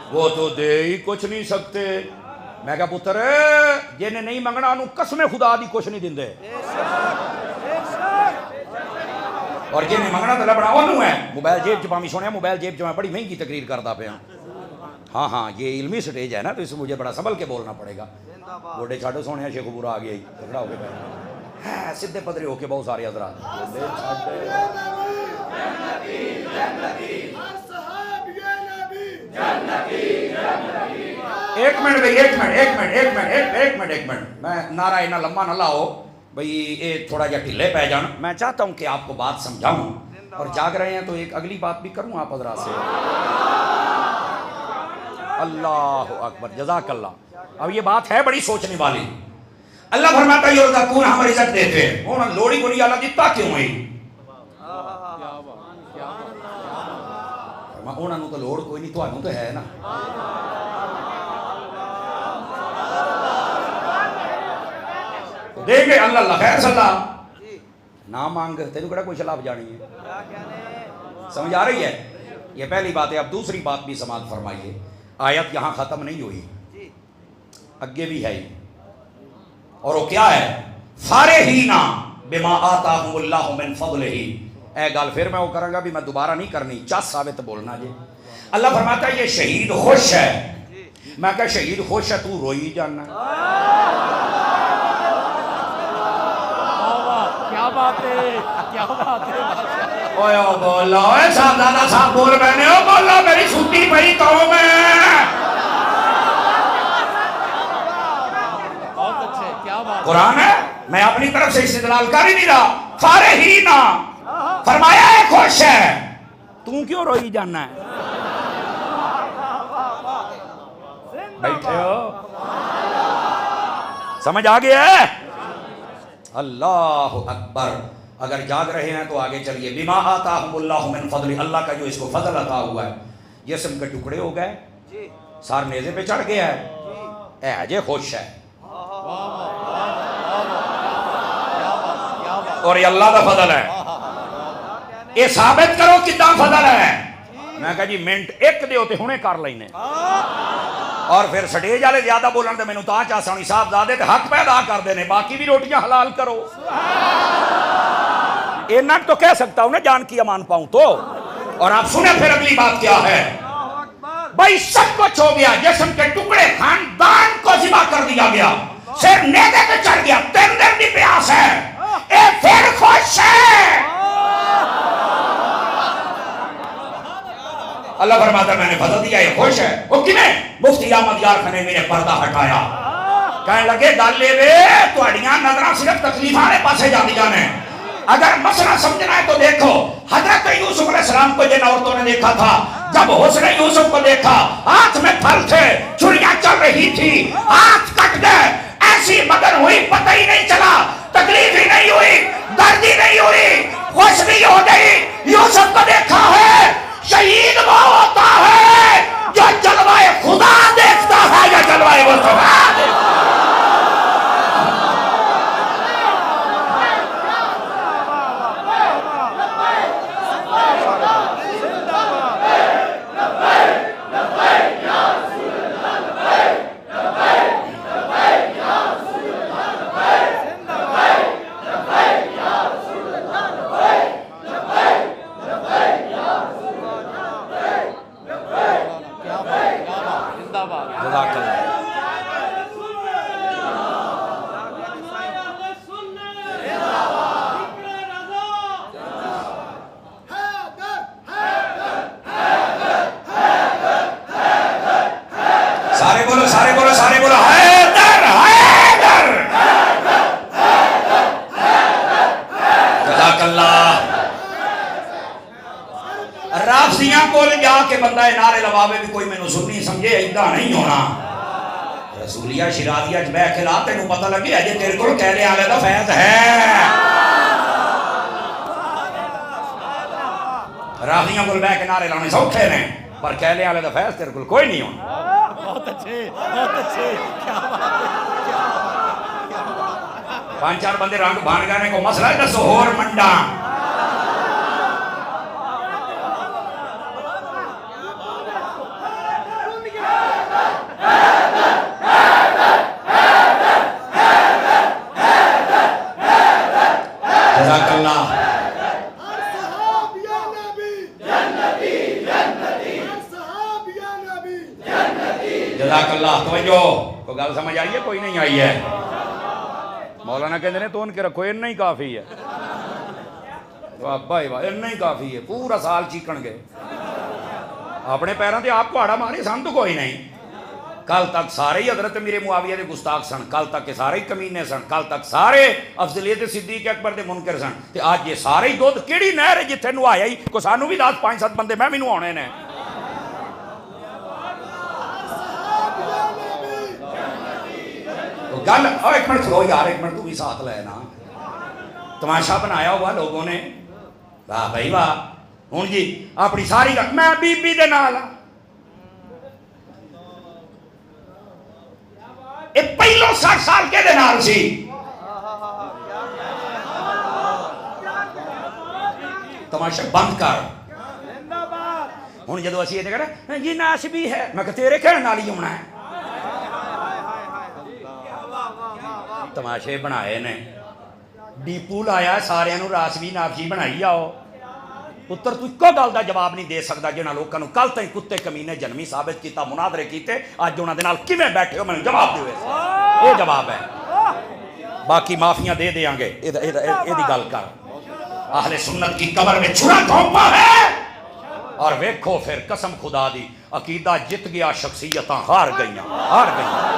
वो तो दे ही कुछ नहीं सकते। मैं क्या पुत्र जिन्हें नहीं मंगना उन्होंने कसमें खुदा दी कुछ नहीं दिंदे, और जिन्हें मंगना तो लबड़ा उन्होंने है। मोबाइल जेब च पावी सुने, मोबाइल जेब च मैं बड़ी महंगी तकरीर करता पाया। हाँ हाँ ये इल्मी स्टेज है ना, तो इसमें मुझे बड़ा संभल के बोलना पड़ेगा। गोडे छाड़ो सोने शेखपुरा आ गया ही तगड़ा होके है, सीधे पदरे होके बहुत सारे हजरात। एक मिनट भाई, एक मिनट मैं नारा इना लंबा न लाओ भाई, ये थोड़ा जा ढीले पै जान। मैं चाहता हूं कि आपको बात समझाऊं, और जाग रहे हैं तो एक अगली बात भी करूं आप हजरात से। अल्लाह अकबर, जज़ाकल्लाह। अब ये बात है बड़ी सोचने वाली। अल्लाह फरमाता है युरज़क़ून, हम रिज़्क़ देते हैं। वो लोड़ी को नहीं अल्लाह दिता क्यों है? उन्होंने तो लोड़ कोई नहीं, तो है ना। देंगे अल्लाह खैर सलाह ना मांग, तेन कड़ा कोई सलाह जानी है। समझ आ रही है? ये पहली बात है। अब दूसरी बात भी समाज फरमाइए। आयत यहाँ खत्म नहीं हुई, अगे भी है। और वो क्या है? फारिहीना बिमा आताहुमुल्लाहु मिन फज़लिही। ए गल फिर मैं वो करूंगा भी मैं दोबारा नहीं करनी, चस साबित बोलना जी। अल्लाह फरमाता है ये शहीद खुश है। मैं क्या शहीद खुश है, तू रोई जाना। क्या बात है, क्या बात है। ओए बोलो साहबजादा साहब बोल मैंने, ओ बोलो मेरी छुट्टी पई कौम है। बहुत अच्छे, क्या बात। कुरान है, मैं अपनी तरफ से इस्तेदलाल कर ही नहीं रहा। फारिहीना फरमाया है खुश है, तू क्यों रोई जाना है? बैठे हो, समझ आ गया है? अल्लाह अकबर। अगर जाग रहे हैं तो आगे चलिए। बिमा आताहुमुल्लाहु मिन फज़लिही, अल्लाह का जो इसको फजल अता हुआ है। जिस्म के टुकड़े हो गए, सार नेज़े पे चढ़ गया है, अजय खुश है। और ये अल्लाह का फजल है। ये साबित करो कितना फजल है। मैं कहा जी मिनट एक दे होते हुणे कर लेने, और फिर स्टेज वाले ज्यादा बोलन तो मैनू ता चासणी साहबजादे ते हक पैदा कर देने, बाकी भी रोटियां हलाल करो। इतना तो कह सकता हूं ना, जान की अमान पाऊं तो। और आप सुने फिर अगली बात क्या है? भाई सब कुछ हो गया, जिस्म के टुकड़े खानदान को जिबा कर दिया गया, सिर नेज़े पे चढ़ गया, 3 दिन की प्यास है, ए फिर खुश है। अल्लाह फरमाता मैंने फजल दिया, ये खुश है। वो किमें? मुफ्ती अहमद यार खान ने मेरे पर्दा हटाया, कहने लगे गल ये तुहाड़ियां नजरां सिर्फ तकलीफां वाले पासे जांदियां ने। अगर मसला समझना है तो देखो, हजरत यूसुफ अलैहिस्सलाम को जिन औरतों ने देखा था, जब हुस्न यूसुफ को देखा, हाथ में फल थे, छुरियां चल रही थी, हाथ कट गए, ऐसी मगन हुई पता ही नहीं चला, तकलीफ ही नहीं हुई, दर्द ही नहीं हुई, खुश भी हो गई। यूसुफ को देखा है, शहीद वो होता है जो जलवाए खुदा देखता है या जलवाए वो खुदा देखता है। सारे बोलो हैदर हैदर। जज़ाकल्लाह। राफसियां कोल जाके बंदा नारे लवावे भी कोई मैनू सुन्नी समझे, इदा नहीं होना। रसूलिया शिराजिया च बह के ला, तेनू पता लगे अजे तेरे को कहने वाले का फैज है। राफसियां कोल बह के नारे लाने सौखे ने, पर कहने वाले का फैज तेरे को कोई नहीं होना। बहुत अच्छे, बहुत अच्छे, क्या बात है। 5-4 बंदे रंग भान गाने को मसला दसो होर मंडा। जज़ाकल्लाह। तवज्जो, को गल समझ आई है कोई नहीं आई है? मौलाना कहते हैं तो उनके रखो, इन्ना ही काफ़ी है। वाह भाई वाह, इन्ना ही काफ़ी है। पूरा साल चीकन गए अपने पैरों से आप कुहाड़ा मारे, सन तो कोई नहीं। कल तक सारे ही हजरत मेरे मुआविया के गुस्ताख सन, कल तक के सारे ही कमीने सन, कल तक सारे अफजलियत सिद्दीक अकबर के मुनकर सन। ते आज ये सारे ही दुध केड़ी नहर है जिथे नहाया ही को सानू भी 10 5 7 बंदे मैं भी नहाने ने। गल एक मिनट खलो यार, एक मिनट तू भी साथ लेना। तमाशा बनाया हुआ लोगों ने, वाह भाई वाह। हूँ जी अपनी सारी गल मैं बीबी दे नाल आ, ये पहलो 60 साल के दे नाल सी। तमाशा बंद कर। हूँ जो असी ये कहना जी नाश भी है, मैं तेरे कहने नाल ही होना है। तमाशे बनाए ने, डीपू लाया सारिਆਂ ਨੂੰ रासवी नाफजी बनाई आओ। पुत्र तू इको गल का जवाब नहीं दे सकता जिन्होंने लोगों को कल तक कुत्ते कमीने जन्मी साबित किया, मुनादरे किए, अज उन्होंने नाल किवें बैठे हो, मैंने जवाब दो। ये जवाब है, बाकी माफिया दे देंगे। एदी गल कर। अहले सुन्नत की कब्र में छुरा कौमा है। और वेखो फिर कसम खुदा दी, अकीदा जित गया, शख्सियत हार गई, हार गई।